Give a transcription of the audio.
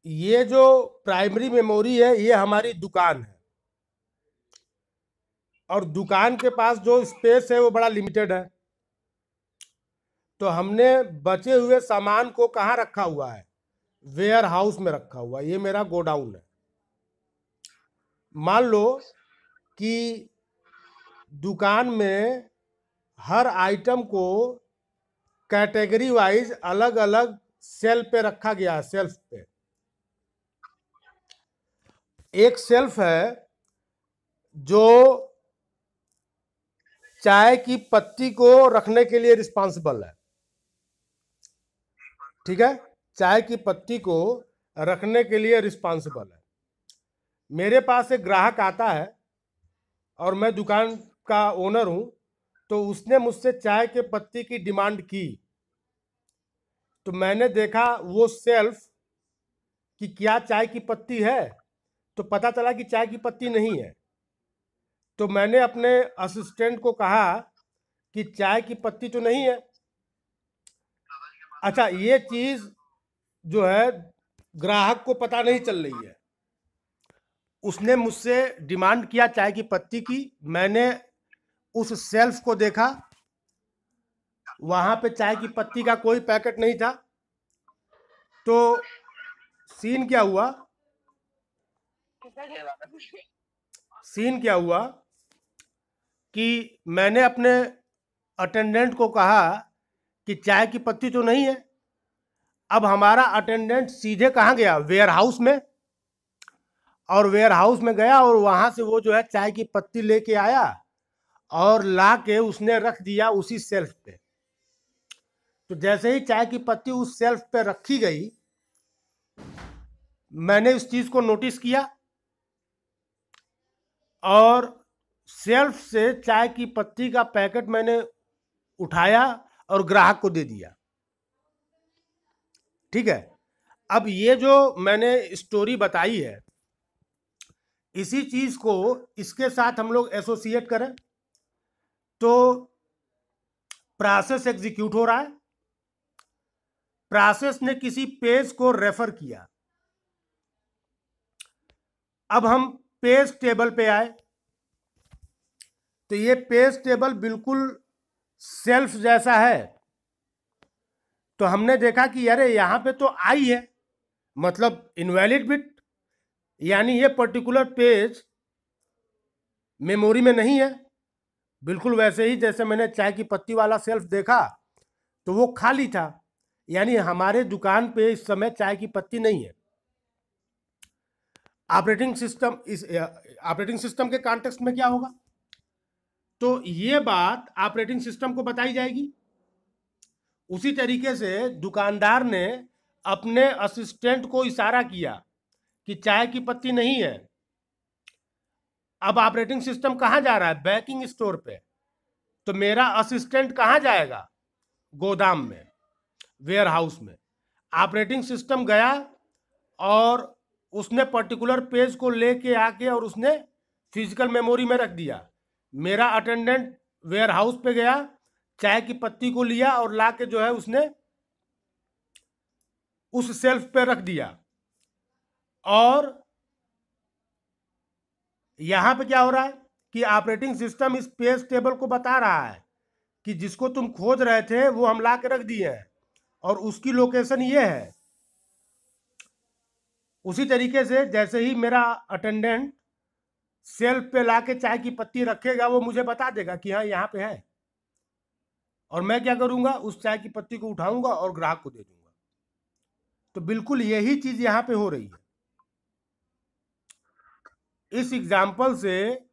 ये जो primary memory है ये हमारी दुकान है, और दुकान के पास जो स्पेस है वो बड़ा लिमिटेड है। तो हमने बचे हुए सामान को कहाँ रखा हुआ है? वेयर हाउस में रखा हुआ है। ये मेरा गोडाउन है। मान लो कि दुकान में हर आइटम को कैटेगरी वाइज अलग अलग सेल्फ पे रखा गया है। सेल्फ पे एक सेल्फ है जो चाय की पत्ती को रखने के लिए रिस्पॉन्सिबल है। ठीक है, चाय की पत्ती को रखने के लिए रिस्पॉन्सिबल है। मेरे पास एक ग्राहक आता है और मैं दुकान का ओनर हूं, तो उसने मुझसे चाय के पत्ती की डिमांड की। तो मैंने देखा वो सेल्फ कि क्या चाय की पत्ती है, तो पता चला कि चाय की पत्ती नहीं है। तो मैंने अपने असिस्टेंट को कहा कि चाय की पत्ती तो नहीं है। अच्छा, ये चीज जो है ग्राहक को पता नहीं चल रही है। उसने मुझसे डिमांड किया चाय की पत्ती की। मैंने उस सेल्फ को देखा, वहां पे चाय की पत्ती का कोई पैकेट नहीं था। तो सीन क्या हुआ सीन क्या हुआ कि मैंने अपने अटेंडेंट को कहा कि चाय की पत्ती तो नहीं है। अब हमारा अटेंडेंट सीधे कहाँ गया? वेयर हाउस में। और वेयर हाउस में गया और वहां से वो जो है चाय की पत्ती लेके आया और ला के उसने रख दिया उसी सेल्फ पे। तो जैसे ही चाय की पत्ती उस सेल्फ पे रखी गई, मैंने इस चीज को नोटिस किया और सेल्फ से चाय की पत्ती का पैकेट मैंने उठाया और ग्राहक को दे दिया। ठीक है, अब ये जो मैंने स्टोरी बताई है, इसी चीज को इसके साथ हम लोग एसोसिएट करें तो प्रोसेस एग्जीक्यूट हो रहा है। प्रोसेस ने किसी पेज को रेफर किया। अब हम पेज टेबल पे आए तो ये पेज टेबल बिल्कुल सेल्फ जैसा है। तो हमने देखा कि अरे यहां पे तो आई है, मतलब इनवैलिड बिट, यानी ये पर्टिकुलर पेज मेमोरी में नहीं है। बिल्कुल वैसे ही जैसे मैंने चाय की पत्ती वाला सेल्फ देखा तो वो खाली था, यानी हमारे दुकान पे इस समय चाय की पत्ती नहीं है। ऑपरेटिंग सिस्टम के कॉन्टेक्स्ट में क्या होगा? तो ये बात ऑपरेटिंग सिस्टम को बताई जाएगी। उसी तरीके से दुकानदार ने अपने असिस्टेंट को इशारा किया कि चाय की पत्ती नहीं है। अब ऑपरेटिंग सिस्टम कहाँ जा रहा है? बैकिंग स्टोर पे। तो मेरा असिस्टेंट कहाँ जाएगा? गोदाम में, वेयर हाउस में। ऑपरेटिंग सिस्टम गया और उसने पर्टिकुलर पेज को लेके आके और उसने फिजिकल मेमोरी में रख दिया। मेरा अटेंडेंट वेयर हाउस पे गया, चाय की पत्ती को लिया और ला के जो है उसने उस सेल्फ पे रख दिया। और यहां पे क्या हो रहा है कि ऑपरेटिंग सिस्टम इस पेज टेबल को बता रहा है कि जिसको तुम खोज रहे थे वो हम ला के रख दिए हैं और उसकी लोकेशन ये है। उसी तरीके से जैसे ही मेरा अटेंडेंट सेल्फ पे ला के चाय की पत्ती रखेगा, वो मुझे बता देगा कि हाँ यहाँ पे है, और मैं क्या करूंगा? उस चाय की पत्ती को उठाऊंगा और ग्राहक को दे दूंगा। तो बिल्कुल यही चीज यहाँ पे हो रही है। इस एग्जाम्पल से